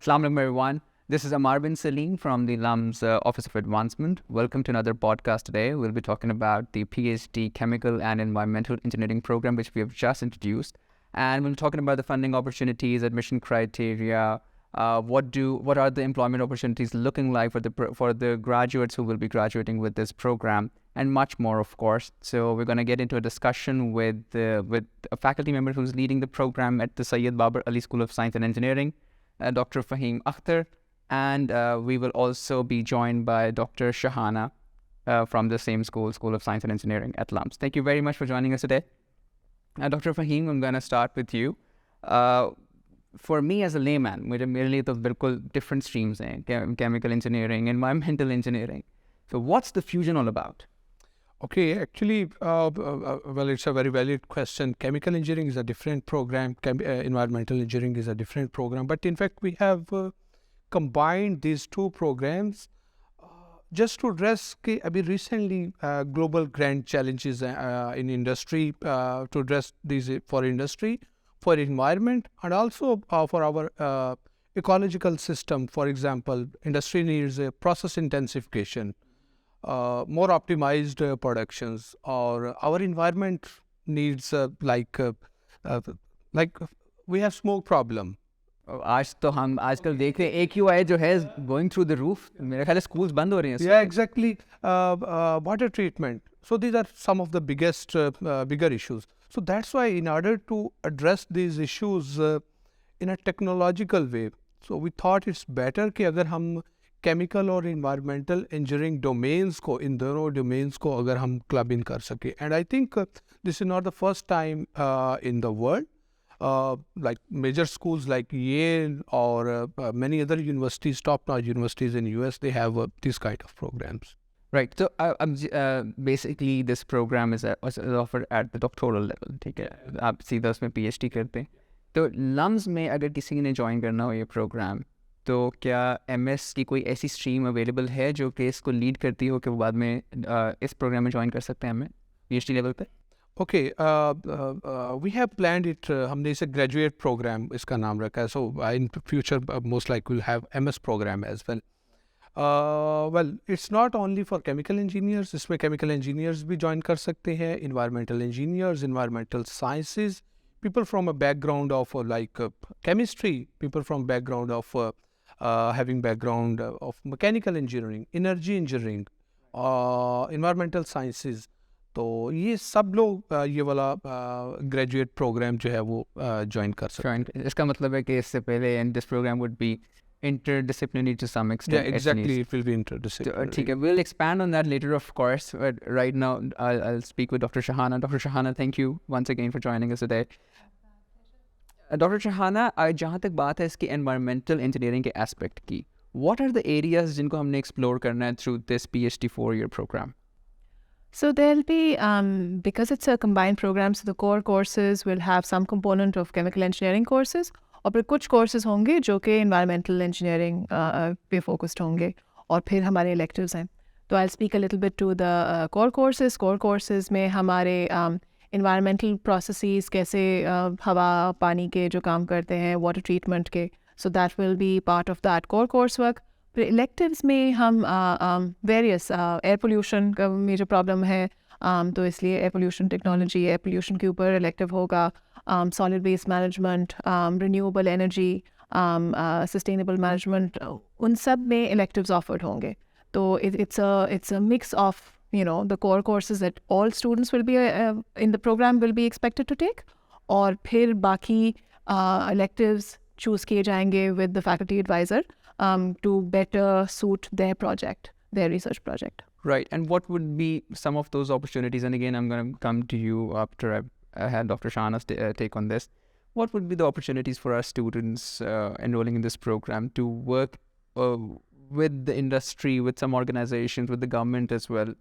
Assalamu alaikum everyone. This is Amar bin Salim from the LUMS Office of Advancement. Welcome to another podcast today. We'll be talking about the PhD Chemical and Environmental Engineering program, which we have just introduced. And we'll be talking about the funding opportunities, admission criteria, what are the employment opportunities looking like for the graduates who will be graduating with this program, and much more, of course. So we're going to get into a discussion with a faculty member who's leading the program at the Syed Babar Ali School of Science and Engineering, Dr. Faheem Akhtar, and we will also be joined by Dr. Shahana from the same School of Science and Engineering at LUMS. Thank you very much for joining us today. Dr. Faheem, I'm going to start with you. For me as a layman, मेरे लिए तो बिल्कुल different streams हैं, chemical engineering, environmental engineering. So what's the fusion all about? Okay, actually, well, it's a very valid question. Chemical engineering is a different program. Environmental engineering is a different program. But in fact, we have combined these two programs just to address recently global grand challenges in industry, to address these for industry, for environment, and also for our ecological system. For example, industry needs a process intensification, more optimized productions, or our environment needs like we have smoke problem. आज तो हम आजकल देख रहे हैं AQI जो है going through the roof. मेरे ख्याल है schools बंद हो रहे हैं. Yeah, exactly. Water treatment. So these are some of the biggest bigger issues. So that's why in order to address these issues in a technological way, so we thought it's better कि अगर हम chemical और environmental engineering domains को, इन दोनों domains को अगर हम club in कर सके. And I think this is not the first time in the world. Like major schools like Yale or many other universities, top-notch universities in US, they have these kind of programs. Right. So basically, this program is offered at the doctoral level. ठीक है. आप सीधा उसमें PhD करते हैं. तो LUMS में अगर किसी ने ज्वाइन करना हो ये प्रोग्राम, तो क्या MS की कोई ऐसी स्ट्रीम अवेलेबल है जो कि इसको लीड करती हो कि वो बाद में इस प्रोग्राम में ज्वाइन कर सकते हैं हमें PhD लेवल पे? Okay, we have planned it. हमने इसे graduate program इसका नाम रखा है. So in future, most likely we'll have MS program as well. Well, it's not only for chemical engineers. इसमें chemical engineers भी join कर सकते हैं, environmental engineers, environmental sciences, people from a background of chemistry, people from background of having background of mechanical engineering, energy engineering, environmental sciences. तो ये सब लोग ये वाला ग्रेजुएट प्रोग्राम जो है वो ज्वाइन कर सकते हैं. इसका मतलब है कि इससे पहले and this program would be interdisciplinary to some extent. Yeah, exactly. It will be interdisciplinary. ठीक है. We'll expand on that later, of course. But right now, I'll speak with Dr. Shahana. Dr. Shahana, thank you once again for joining us today. Dr. Shahana, जहाँ तक बात है इसकी environmental engineering के aspect की, what are the areas जिनको हमने explore करना है through this PhD 4-year program? So there'll be, because it's a combined program, so the core courses will have some component of chemical engineering courses, और फिर कुछ courses होंगे जो कि environmental engineering पे focused होंगे, और फिर हमारे electives हैं. तो I'll speak a little bit to the core courses. Core courses में हमारे environmental processes कैसे हवा पानी के जो काम करते हैं, water treatment के, so that will be part of that core coursework. फिर electives में हम various air pollution का मेजर प्रॉब्लम है, तो इसलिए air pollution technology, air pollution के ऊपर elective होगा, solid waste management, renewable energy, sustainable management, उन सब में electives offered होंगे. तो it's a mix of, you know, the core courses that all students will be in the program will be expected to take, और फिर बाकी electives choose किए जाएंगे with the faculty advisor to better suit their project, their research project. Right. And what would be some of those opportunities? And again, I'm going to come to you after I had Dr. Shahana's take on this. What would be the opportunities for our students enrolling in this program to work with the industry, with some organizations, with the government as well,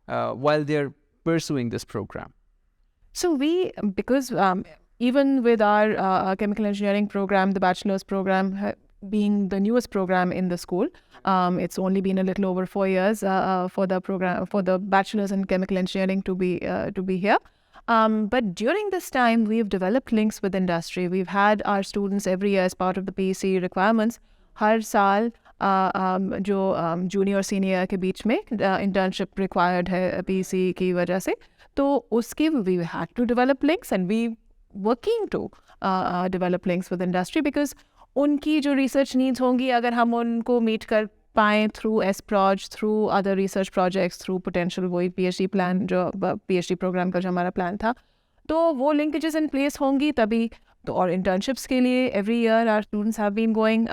while they're pursuing this program? So because even with our chemical engineering program, the bachelor's program, being the newest program in the school, it's only been a little over 4 years for the program, for the bachelor's in chemical engineering to be here. But during this time, we've developed links with industry. We've had our students every year as part of the PhD requirements. हर साल जो junior और senior के बीच में internship required है PC की वजह से, तो उसके we had to develop links and we working to develop links with industry, because उनकी जो रिसर्च नीड्स होंगी अगर हम उनको मीट कर पाएँ थ्रू एसप्रॉज, through other research projects, through potential वही पीएचडी प्लान जो पीएचडी प्रोग्राम का जो हमारा प्लान था, तो वो लिंकेजेस इन प्लेस होंगी तभी तो। और इंटर्नशिप्स के लिए every year our students have been going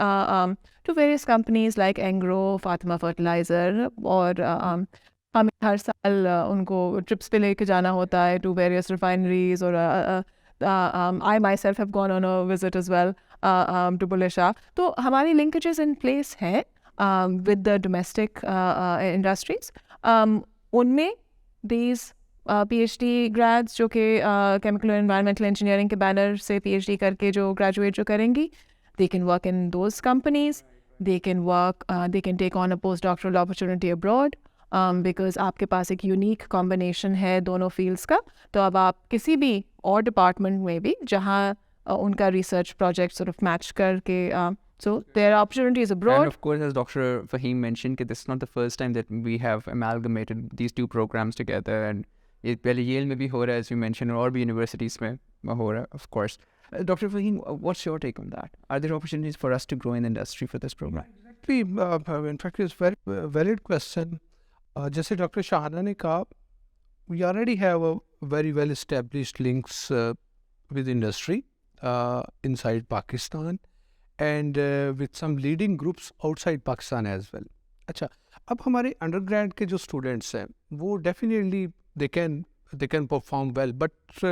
to various companies like Engro, Fatima fertilizer, और हमें हर साल उनको ट्रिप्स पे लेके जाना होता है टू वेरियस रिफाइनरीज, और I myself have gone on a visit as well to Bulleh Shah. तो हमारी लिंकेजेस इन प्लेस हैं with the domestic industries. उनमें these PhD grads जो कि chemical and environmental engineering के बैनर से PhD करके जो graduate जो करेंगी, they can work in those companies, they can work, they can take on a postdoctoral opportunity abroad, because आपके पास एक unique combination है दोनों fields का, तो अब आप किसी भी और department में भी जहाँ उनका research project sort of match करके so there are opportunities abroad. And of course, as Dr. Faheem mentioned, this is not the first time that we have amalgamated these two programs together, and it पहले Yale में भी हो रहा है, as you mentioned, और भी universities में हो रहा है, of course. Dr. Faheem, what's your take on that? Are there opportunities for us to grow in the industry for this program? Exactly. In fact, it's very valid question. जैसे Dr. Shahana ने कहा, we already have a very well established links with industry inside Pakistan, and with some leading groups outside Pakistan as well. अच्छा, अब हमारे undergrad के जो students हैं वो definitely they can perform well, but to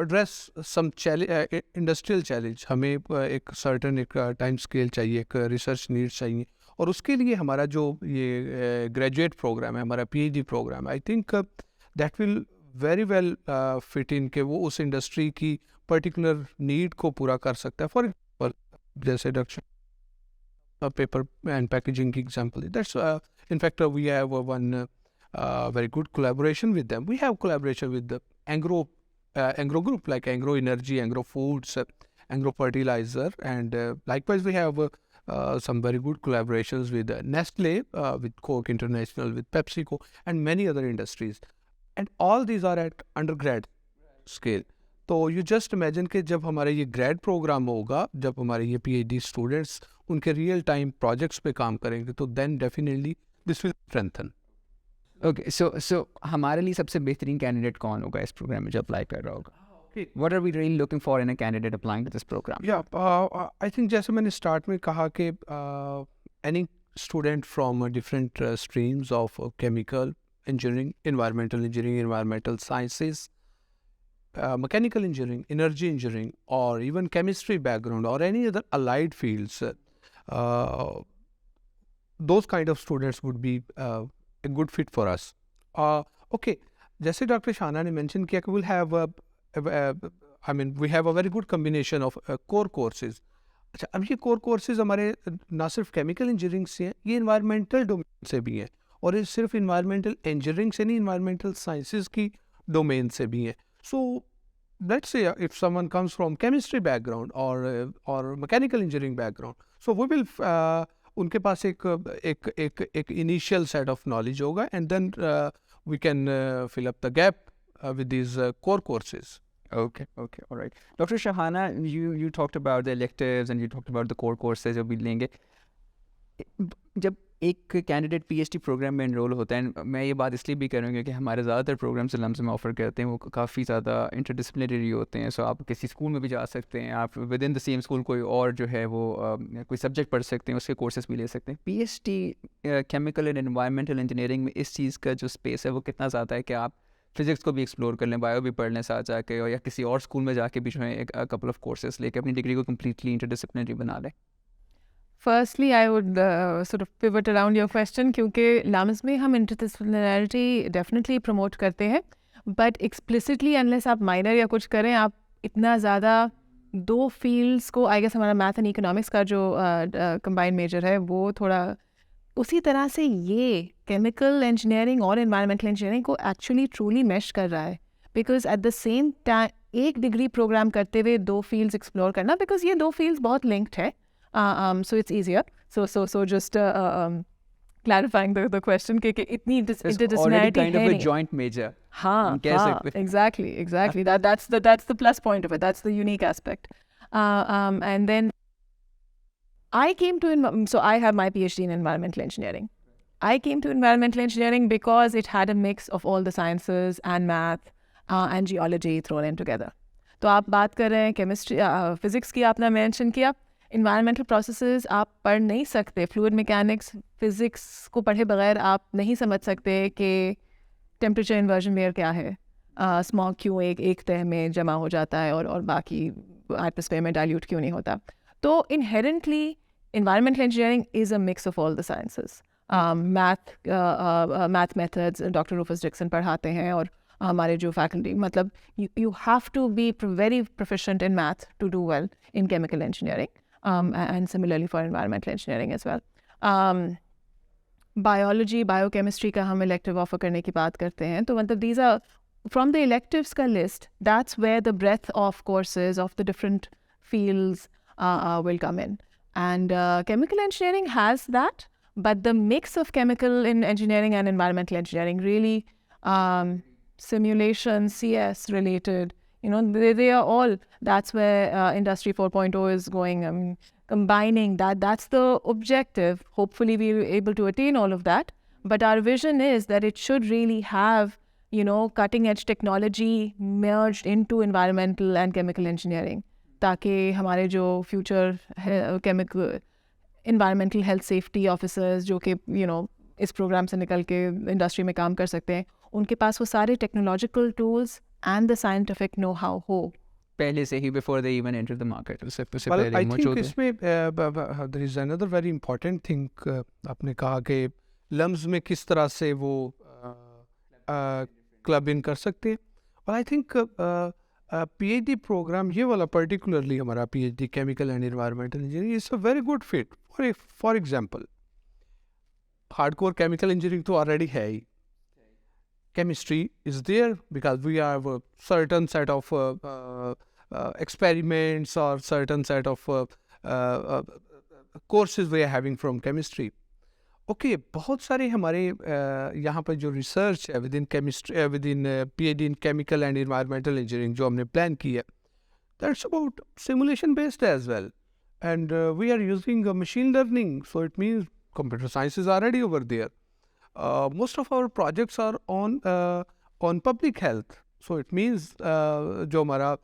address some industrial challenge हमें एक certain time scale चाहिए, एक research needs चाहिए, और उसके लिए हमारा जो ये graduate program है, हमारा PhD program, I think that will very well fit in के वो उस industry की पर्टिकुलर नीड को पूरा कर सकता है. फॉर एग्जाम्पल जैसे डॉक्टर पेपर एंड पैकेजिंग की example, that's in fact we have one very good collaboration with them. We have collaboration with Engro group like Engro energy, Engro foods, Engro fertilizer, and likewise we have some very good collaborations with Nestle, with Coke International, with PepsiCo, and many other industries, and all these are at undergrad scale. तो you just imagine कि जब हमारे ये grade programme होगा, जब हमारे ये PhD students उनके रियल टाइम प्रोजेक्ट्स पे काम करेंगे, तो then definitely this will strengthen. Okay, so हमारे लिए सबसे बेहतरीन कैंडिडेट कौन होगा इस प्रोग्राम में जो अप्लाई कर रहा होगा? What are we really looking for in a candidate applying to this program? Yeah, I think जैसे मैंने स्टार्ट में कहा कि any student from different streams of chemical engineering, environmental engineering, environmental sciences, mechanical engineering, energy engineering, or even chemistry background, or any other allied fields, those kind of students would be a good fit for us. Okay, जैसे doctor शाहना ने mention किया कि we'll have we have a very good combination of core courses. अच्छा, अब ये core courses हमारे ना सिर्फ chemical engineering से हैं, ये environmental domain से भी हैं, और ये सिर्फ environmental engineering से नहीं, environmental sciences की domain से भी हैं. So let's say if someone comes from chemistry background or mechanical engineering background, so we will उनके पास एक initial set of knowledge होगा, and then we can fill up the gap with these core courses. Okay, all right. Dr. Shahana, you talked about the electives and you talked about the core courses जो भी लेंगे. जब एक candidate PhD programme में enrol होता है, मैं ये बात इसलिए भी करूँगा कि हमारे ज़्यादातर प्रोग्राम्स लम्स में ऑफर करते हैं वो काफ़ी ज़्यादा इंटरडिसिप्लिनरी होते हैं. सो आप किसी स्कूल में भी जा सकते हैं, आप with in the same school कोई और जो है वो कोई सब्जेक्ट पढ़ सकते हैं, उसके कोर्सेज भी ले सकते हैं. PhD chemical and environmental engineering में इस चीज़ का जो स्पेस है वो कितना ज़्यादा है कि आप फिजिक्स को भी एक्सप्लोर कर लें, बायो भी पढ़ लें साथ जाके, और या किसी और स्कूल में जाके भी जो है एक कपल ऑफ कोर्सेज लेके अपनी डिग्री को कम्प्लीटली इंटरडिसिप्लिनरी बना लें? Firstly, I would sort of pivot around your question, क्योंकि LUMS में हम interdisciplinarity definitely promote करते हैं, but explicitly unless आप minor या कुछ करें, आप इतना ज़्यादा दो fields को, I guess हमारा math and economics का जो combined major है वो थोड़ा उसी तरह से ये chemical engineering और environmental engineering को actually truly mesh कर रहा है, because at the same time एक डिग्री प्रोग्राम करते हुए 2 फील्ड्स एक्सप्लोर करना, बिकॉज ये 2 फील्ड्स बहुत लिंक्ड है. So it's easier. So just clarifying the question कि इतनी It's already interdisciplinarity kind of है a नहीं. joint major. हाँ, हम कह सकते हैं. exactly. That's the plus point of it. That's the unique aspect. And then I came to so I have my PhD in environmental engineering. I came to environmental engineering because it had a mix of all the sciences and math and geology thrown in together. तो आप बात कर रहे हैं chemistry physics की, आपने mention किया. Environmental processes आप पढ़ नहीं सकते. फ्लूइड मैकेनिक्स फिजिक्स को पढ़े बगैर आप नहीं समझ सकते कि टेम्परेचर इन्वर्जन वेयर क्या है, स्मॉग क्यों एक तह में जमा हो जाता है और बाकी एटमॉस्फेयर में डाइल्यूट क्यों नहीं होता. तो inherently environmental engineering is a mix of all the sciences. Math methods Dr. Rufus Dixon पढ़ाते हैं, और हमारे जो faculty, मतलब you have to be very proficient in math to do well in chemical engineering, and similarly for environmental engineering as well. Biology, biochemistry का हम elective offer करने की बात करते हैं, तो मतलब these are from the electives का list. That's where the breadth of courses of the different fields will come in. And chemical engineering has that, but the mix of chemical in engineering and environmental engineering really simulation, CS related, they are all, that's where industry 4.0 is going. Combining that's the objective. Hopefully we're able to attain all of that, but our vision is that it should really have cutting edge technology merged into environmental and chemical engineering, ताकि हमारे जो future chemical environmental health safety officers जो कि इस programme से निकल के industry में काम कर सकते हैं, उनके पास वो सारे technological tools and the scientific know how हो पहले से ही, before they even enter the market. Well, I think इसमें there is another very important thing. आपने कहा कि लम्स में किस तरह से वो क्लब इन कर सकते हैं. Well, I think PhD program, ये वाला particularly हमारा PhD chemical and environmental engineering is a very good fit. For example, hardcore chemical engineering तो already है ही. Chemistry is there because we have a certain set of experiments or certain set of courses we are having from chemistry. Okay बहुत सारे हमारे यहाँ पर जो research है within chemistry, within PhD in chemical and environmental engineering जो हमने plan की है, that's about simulation based as well, and we are using machine learning, so it means computer science is already over there. Most of our projects are on public health, so it means जो हमारा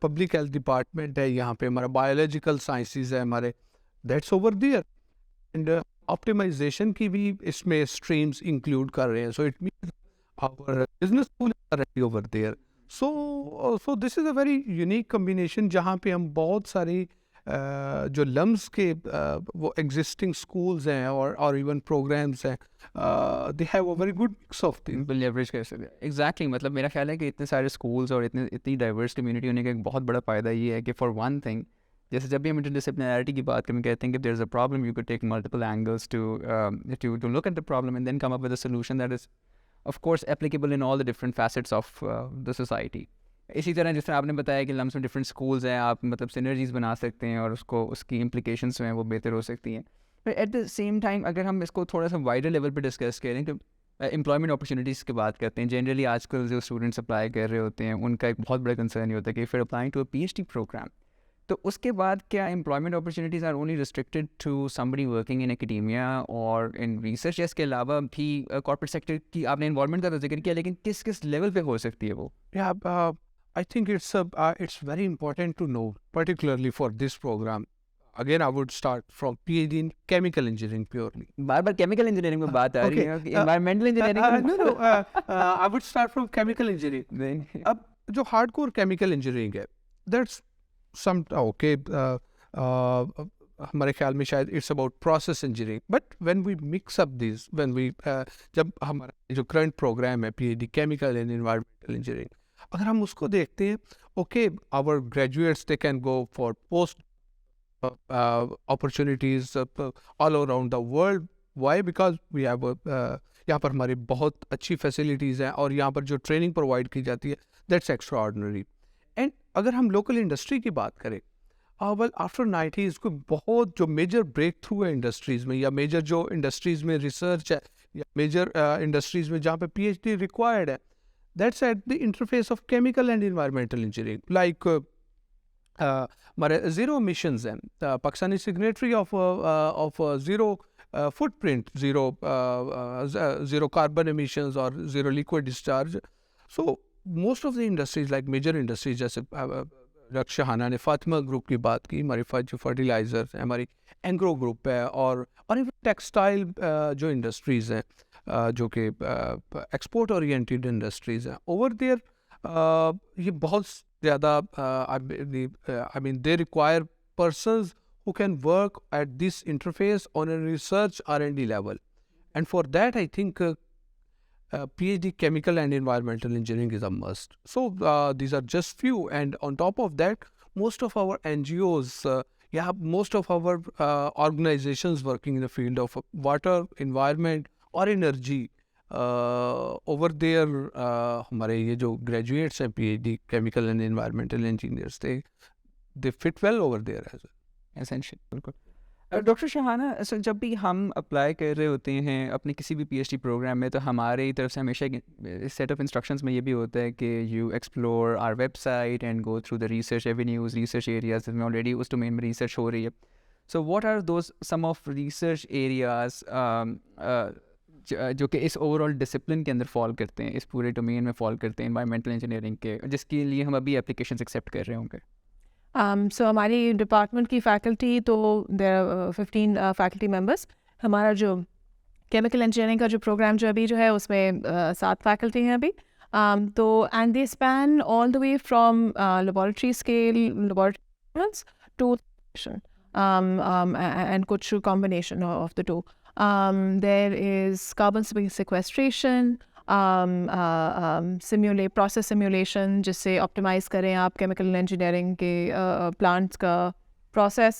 public health department है यहाँ पे, हमारा biological sciences है हमारे, that's over there, and optimisation की भी इसमें स्ट्रीम्स इंक्लूड कर रहे हैं. So it means our business school is already over there. So this is a very unique combination जहाँ पे हम बहुत सारी जो लम्स के वो एग्जिस्टिंग स्कूल्स हैं और इवन प्रोग्राम्स हैं, they have a very good mix of things. Leverage कर सकते हैं. एग्जैक्टली, मतलब मेरा ख्याल है कि इतने सारे स्कूल्स और इतनी डाइवर्स कम्युनिटी होने का एक बहुत बड़ा फ़ायदा ये है कि फॉर वन थिंग, जैसे जब भी हम इंटरडिसिप्लिनैरिटी की बात करें, कहते हैं कि there is a problem, you can take multiple angles to look at the problem and then come up with a solution that is of course applicable in all the different facets of the society. इसी तरह जिस तरह आपने बताया कि lumps में different schools हैं, आप मतलब सिनर्जीज बना सकते हैं और उसकी इम्प्लीकेशंस जो हैं वो बेहतर हो सकती हैं. But at the same time अगर हम इसको थोड़ा सा वाइडर लेवल पर डिस्कस करें तो एम्प्लॉयमेंट अपॉर्चुनिटीज़ की बात करते हैं. जनरली आजकल जो स्टूडेंट्स अप्लाई कर रहे होते हैं उनका एक बहुत बड़ा कंसर्न ये होता है कि फिर applying to a PhD programme, तो उसके बाद क्या employment opportunities are only restricted to somebody working in academia और इन रिसर्च, या इसके अलावा भी कॉर्पोरेट सेक्टर की आपने इन्वॉल्वमेंट का जिक्र किया, लेकिन किस किस लेवल पे हो सकती है वो? I think it's very important to know, particularly for this program. Again, I would start from PhD in chemical engineering purely. Bar bar chemical engineering में बात आ रही है, environmental engineering. No, I would start from chemical engineering. अब जो hardcore chemical engineering है, that's some okay. हमारे ख्याल में शायद it's about process engineering. But when we mix up these, जब हमारा जो current program है PhD chemical and environmental engineering, अगर हम उसको देखते हैं, okay, our graduates they can go for post opportunities all around the world. Why? Because we have यहाँ पर हमारी बहुत अच्छी facilities हैं और यहाँ पर जो training provide की जाती है, that's extraordinary. अगर हम लोकल इंडस्ट्री की बात करें, वेल आफ्टर 90s को बहुत जो मेजर ब्रेक थ्रू है इंडस्ट्रीज़ में, या मेजर जो इंडस्ट्रीज़ में रिसर्च है, या मेजर इंडस्ट्रीज़ में जहाँ पे PhD रिक्वायर्ड है, that's at the interface of chemical and environmental engineering. Like हमारे ज़ीरो मिशंस हैं, Pakistani signatory of zero footprint, zero carbon emissions or zero liquid discharge. So most of the industries, like major industries, जैसे शहाना ने Fatima group की बात की, हमारी जो fertilisers है, हमारी एंग्रो ग्रुप है, और इवन टेक्सटाइल जो इंडस्ट्रीज़ हैं, जो कि एक्सपोर्ट ओरिएंटेड इंडस्ट्रीज़ हैं, ओवर देयर ये बहुत ज़्यादा I mean they require persons who can work at this interface on a research R&D level. And for that, I think PhD chemical and environmental engineering is a must. So these are just few. And on top of that, most of our NGOs, most of our organizations working in the field of water, environment or energy, over there, हमारे ये जो graduates हैं PhD chemical and environmental engineers, they fit well over there as well. Essential. बिल्कुल. Doctor Shahana, जब भी हम apply कर रहे होते हैं अपने किसी भी PhD प्रोग्राम में, तो हमारी तरफ से हमेशा सेट ऑफ इंस्ट्रक्शंस में ये भी होता है कि you explore our website and go through the research avenues, research areas जिसमें ऑलरेडी उस डोमेन में रिसर्च हो रही है. So what are those some of research areas जो कि इस ओवरऑल डिसिप्लिन के अंदर फॉल करते हैं, इस पूरे डोमेन में फॉल करते हैं एनवायरमेंटल इंजीनियरिंग के, जिसके लिए हम अभी एप्लीकेशंस एक्सेप्ट कर रहे होंगे? सो हमारी डिपार्टमेंट की फैकल्टी तो देयर 15 फैकल्टी मेंबर्स. हमारा जो केमिकल इंजीनियरिंग का जो प्रोग्राम जो अभी जो है उसमें 7 फैकल्टी हैं अभी. तो and they span all the way from laboratory scale laboratory to and कुछ combination of the two. There is carbon sequestration, process simulation जिससे optimize करें आप chemical engineering के plants का process.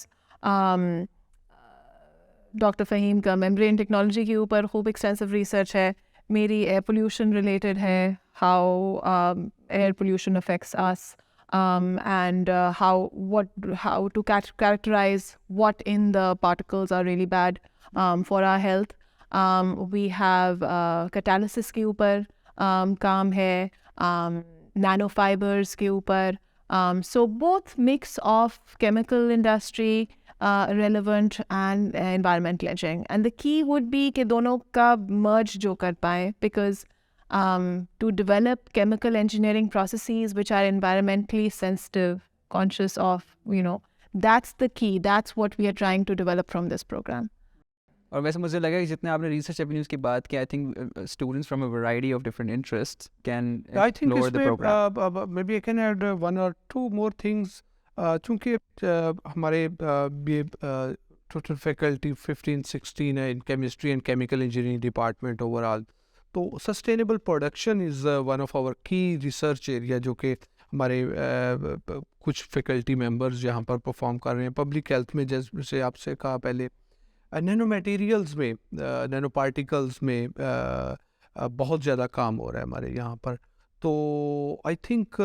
डॉक्टर फ़हीम का membrane technology के ऊपर खूब extensive research है. मेरी air pollution related है, how air pollution affects us. And how to characterize what in the particles are really bad for our health. We have catalysis के ऊपर काम है, nanofibers के ऊपर. So both mix of chemical industry relevant and environmental engineering. And the key would be कि दोनों का merge जो कर पाए, because to develop chemical engineering processes which are environmentally sensitive, conscious of, that's the key. That's what we are trying to develop from this program. और वैसे मुझे लगा कि जितने आपने रिसर्च एवेन्यूज़ की बात की, I think students from a variety of different interests can explore the programme. Maybe I can add one or two more things. चूँकि हमारे total faculty 15-16 है in chemistry and chemical engineering department overall. तो sustainable production is one of our key research area, जो कि हमारे कुछ faculty members यहाँ पर परफॉर्म कर रहे हैं. पब्लिक हेल्थ में जैसे आपसे कहा पहले, नैनो मटेरियल्स में, नैनो पार्टिकल्स में बहुत ज़्यादा काम हो रहा है हमारे यहाँ पर. तो I think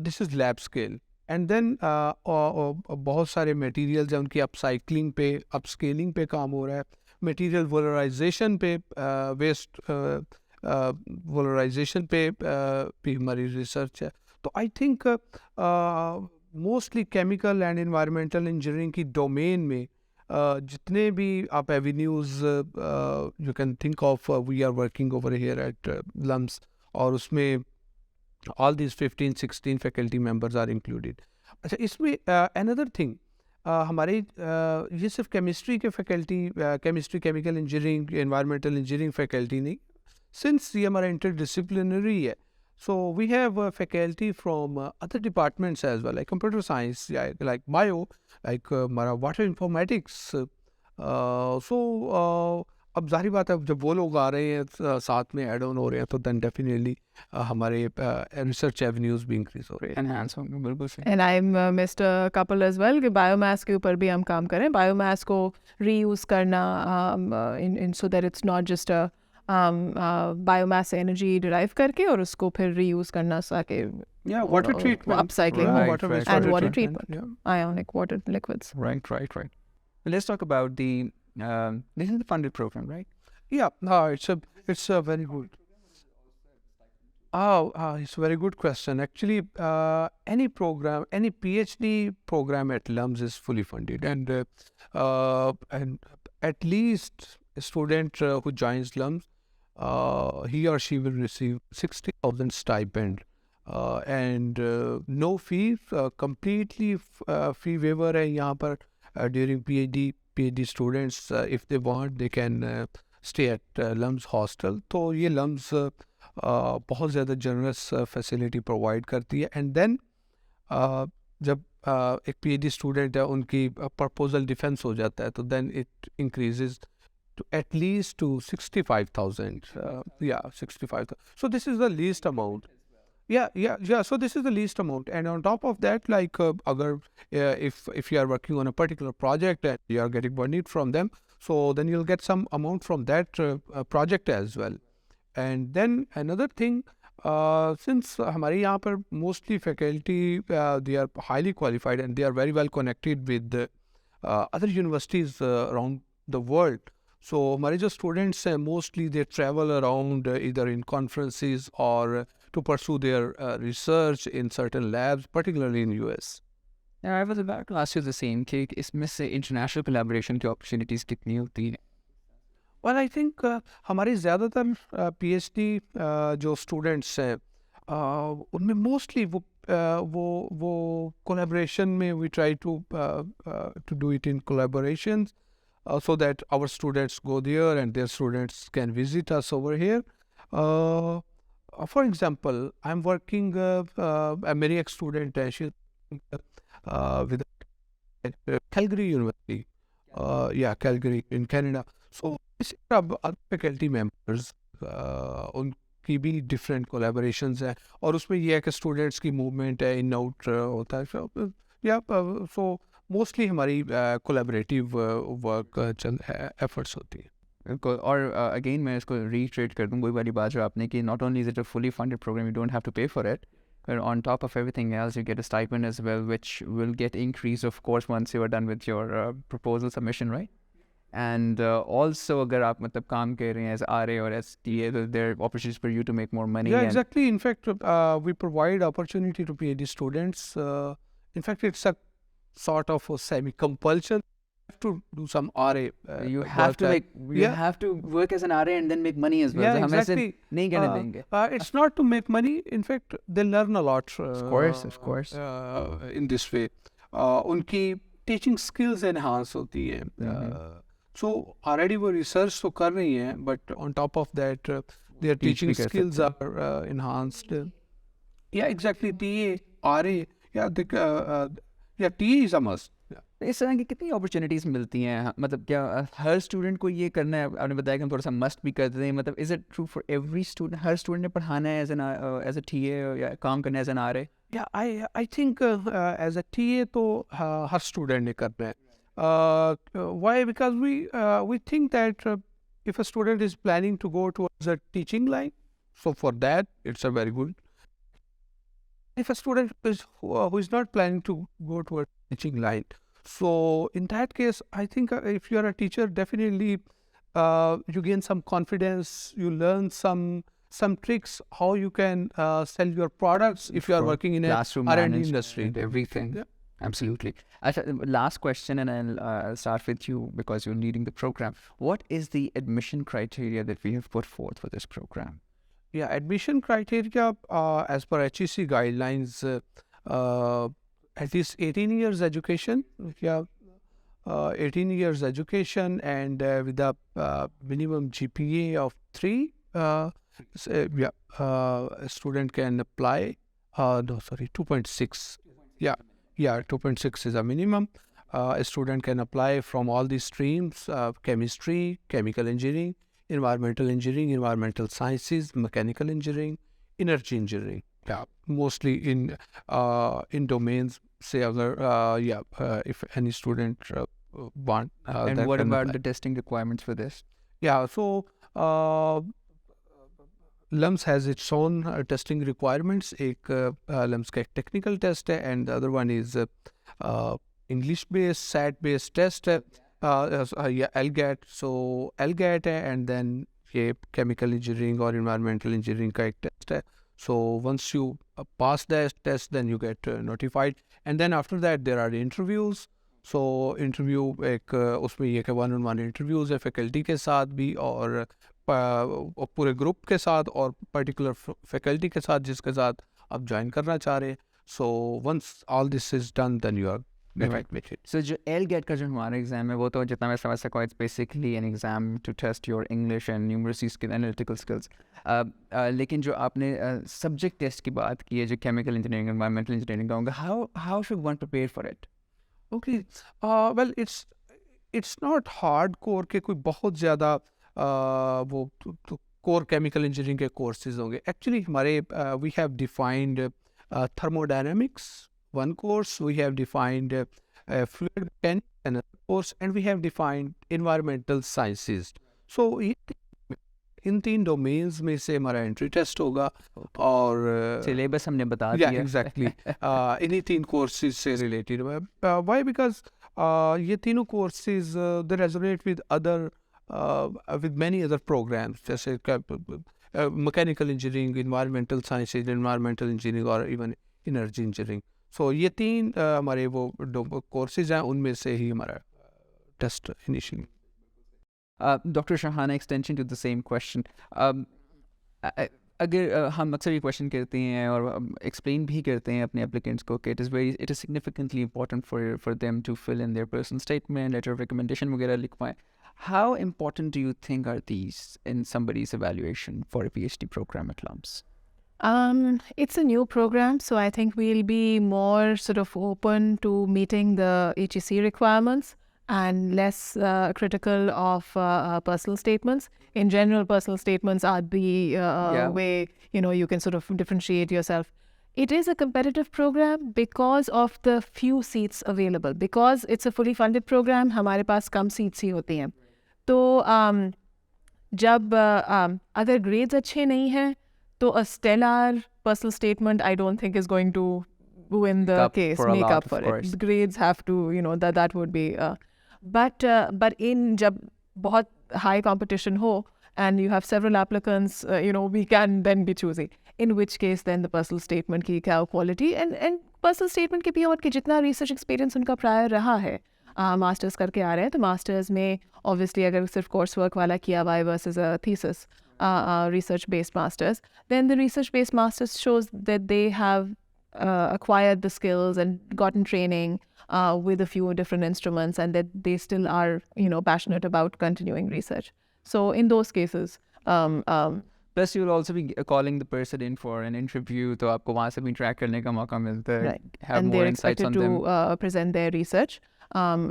this is lab scale. And then बहुत सारे मटेरियल्स हैं, उनकी अपसाइक्लिंग पे, अपस्केलिंग पे काम हो रहा है. मटेरियल वोलराइजेशन पे, वेस्ट वोलराइजेशन पे भी हमारी रिसर्च है. तो I think mostly chemical and environmental engineering की डोमेन में जितने भी आप avenues you can think of, we are working over here at LUMS, और उसमें all this 15-16 faculty members are included. अच्छा, इसमें अनदर थिंग, हमारे ये सिर्फ केमिस्ट्री के faculty, chemistry, chemical engineering, environmental engineering faculty नहीं, सिंस ये हमारा इंटरडिसिप्लिनरी है, so we have faculty from other departments as well, like computer science, like bio, like हमारा वाटर इंफॉर्मेटिक्स. सो अब जाहिर बात है, जब वो लोग आ रहे हैं साथ में ऐड ऑन हो रहे हैं, तो दैन डेफिनेटली हमारे रिसर्च एवेन्यूज़ भी इंक्रीज हो रहे हैं, एनहांस होंगे. बिल्कुल सही. And I missed a couple as well कि बायोमास के ऊपर भी हम काम करें. बायोमास को रीयूज़ करना in so that it's not just biomass से एनर्जी डिराइव करके और उसको फिर रीयूज़ करना, ताकि Yeah, water or treatment. upcycling, Right, water right, and right, water right. treatment, Yeah. ionic water liquids. Right. Let's talk about the. This is the funded program, right? Yeah, it's a very good. It's a very good question. Actually, any program, any PhD program at LUMS is fully funded, and at least a student who joins LUMS, he or she will receive 60,000 stipend, and no fee, completely fee waiver है यहाँ पर during PhD students if they want they can stay at LUMS hostel. तो ये LUMS बहुत ज़्यादा generous facility provide करती है and then जब एक पीएचडी स्टूडेंट है उनकी प्रपोजल डिफेंस हो जाता है तो then it increases to at least to 65,000. Yeah, 65,000. So this is the least amount. Yeah. So this is the least amount, and on top of that, like if you are working on a particular project and you are getting money from them, so then you'll get some amount from that project as well. And then another thing, since हमारे यहाँ पर mostly faculty they are highly qualified and they are very well connected with other universities around the world. So हमारे जो students हैं mostly they travel around either in conferences or to pursue their research in certain labs, particularly in US. Yeah, I was about to ask you the same. कि इसमें से international collaboration की opportunities कितनी होती हैं? Well, I think हमारे ज़्यादातर PhD जो students हैं उनमें mostly वो collaboration में we try to do it in collaborations so that our students go there and their students can visit us over here. For example, I'm working मेरी एक student है she with Calgary University. Calgary in Canada. So अब other faculty members उनकी भी different collaborations हैं और उसमें ये है कि students की movement है in out होता है so mostly हमारी collaborative work efforts होती है. बिल्कुल और अगेन मैं इसको reiterate कर दूँ वही वाली बात जो आपने कि not only is it a fully funded program, you don't have to pay for it, but on top of everything else, you get a stipend as well, which will get increased, of course, once you are done with your proposal submission, right? And also, अगर आप मतलब काम कर रहे हैं as RA or as TA, there are opportunities for you to make more money. Yeah, exactly. In fact, we provide opportunity to PhD students. In fact, it's a sort of a semi-compulsion to do some RA. You have to have to work as an RA and then make money as well. Yeah, so exactly. नहीं कहने देंगे. It's not to make money. In fact, they learn a lot. Of course. In this way, उनकी teaching skills enhance होती है. So already वो research तो कर रही हैं, but on top of that, their teaching skills are enhanced. Yeah, exactly. TA, RA, TA is a must. इस तरह की कितनी अपॉर्चुनिटीज मिलती हैं मतलब क्या हर स्टूडेंट को ये करना है आपने बताया कि हम थोड़ा सा मस्ट भी करते हैं मतलब is it true for every student her student ने पढ़ाना है एज अ टीए या काम करना है as an RA I think as a TA तो हर स्टूडेंट ने करना है why because we think that if a student is planning to go towards a teaching line, so for that it's a very good. If a student who is not planning to go towards teaching line, so in that case I think if you are a teacher, definitely you gain some confidence, you learn some tricks how you can sell your products if you are working in a R&D industry and everything. Absolutely. Last question, and I'll start with you because you're leading the program. What is the admission criteria that we have put forth for this program? Yeah, admission criteria as per HEC guidelines, at least 18 years education. 18 years education and with a minimum GPA of 3. A student can apply. 2.6. Yeah, 2.6 is a minimum. A student can apply from all these streams: chemistry, chemical engineering, environmental engineering, environmental sciences, mechanical engineering, energy engineering. Yeah, mostly in domains. Say other if any student want. And what about the testing requirements for this? Yeah, so LUMS has its own testing requirements. एक LUMS का एक technical test है, and the other one is English based, SAT based test है, yeah, LGAT. So LGAT है, and then ये chemical engineering और environmental engineering का एक test है. So once you pass that test, then you get notified, and then after that there are interviews. So interview एक उसमें ये कि 1-on-1 interviews है faculty के साथ भी और पूरे ग्रुप के साथ और पर्टिकुलर फैकल्टी के साथ जिसके साथ आप ज्वाइन करना चाह रहे हैं. So once all this is done then you are admitted. So जो LGAT का जो हमारा एग्जाम है वो तो जितना मैं समझ सका it's basically an exam to test your English and numeracy skill analytical skills. लेकिन जो आपने सब्जेक्ट टेस्ट की बात की है जो केमिकल इंजीनियरिंग एनवायरमेंटल इंजीनियरिंग का होगा, how should one prepare for it? Okay, well it's not hardcore के कोई बहुत ज़्यादा वो कोर केमिकल इंजीनियरिंग के कोर्सेज होंगे. एक्चुअली हमारे we have defined thermodynamics one course, we have defined fluid mechanics another course, and we have defined environmental sciences. So in 3 domains में से हमारा एंट्री टेस्ट होगा. और सिलेबस हमने बता दिया. एग्जैक्टली इन्हीं 3 कोर्सेज से रिलेटेड. व्हाई? बिकॉज ये तीनों courses they resonate with other with many other programs जैसे mechanical engineering, environmental sciences, environmental engineering और even energy engineering. So ये 3 हमारे वो courses हैं, उनमें से ही हमारा test initially. Dr. Shahana, extension to the same question. अगर हम अक्सर ये क्वेश्चन करते हैं और एक्सप्लेन भी करते हैं अपने एप्लीकेंट्स को कि it is significantly important for them to fill in their personal statement, letter of recommendation वगैरह लिखवाएं. How important do you think are these in somebody's evaluation for a PhD program at LUMS? It's a new program, so I think we'll be more sort of open to meeting the HEC requirements and less critical of personal statements. In general, personal statements are the way, you can sort of differentiate yourself. It is a competitive program because of the few seats available. Because it's a fully funded program, हमारे पास कम seats ही होती हैं. तो जब अगर grades अच्छे नहीं हैं तो a stellar personal statement I don't think is going to win the case, make up for it. The grades have to, that would be but in जब बहुत high competition हो and you have several applicants, we can then be choosy. In which case then the personal statement की क्या quality and personal statement के भी और कि जितना research experience उनका prior रहा है, मास्टर्स करके आ रहे हैं तो मास्टर्स में ऑब्वियसली अगर सिर्फ कोर्स वर्क वाला किया हुआ है versus a thesis research based masters, then the research based masters shows that they have acquired the skills and gotten training with a few different instruments and that they still are passionate about continuing research. So in those cases plus you will also be calling the person in for an interview, तो आपको वहाँ से भी track करने का मौका मिलता है. Right. Have and more they're insights expected on to them. Present their research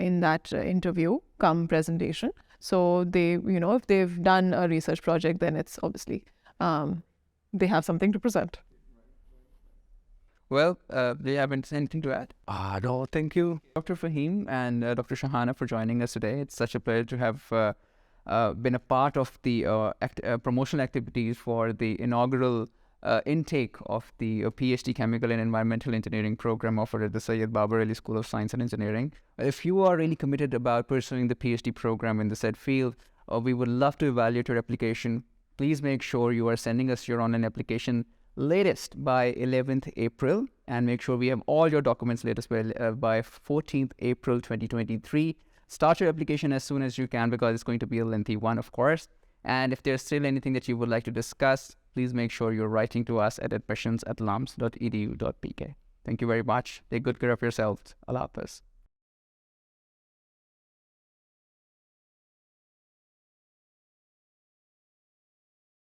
in that interview come presentation. So they, if they've done a research project, then it's obviously they have something to present. Well, do you have anything to add? No, thank you. Dr. Faheem and Dr. Shahana for joining us today. It's such a pleasure to have been a part of the promotional activities for the inaugural intake of the PhD Chemical and Environmental Engineering program offered at the Syed Babar School of Science and Engineering. If you are really committed about pursuing the PhD program in the said field, we would love to evaluate your application. Please make sure you are sending us your online application latest by 11th April and make sure we have all your documents latest by 14th April 2023. Start your application as soon as you can because it's going to be a lengthy one, of course. And if there's still anything that you would like to discuss, please make sure you're writing to us at admissions@lums.edu.pk. Thank you very much. Take good care of yourselves. Allah Hafiz.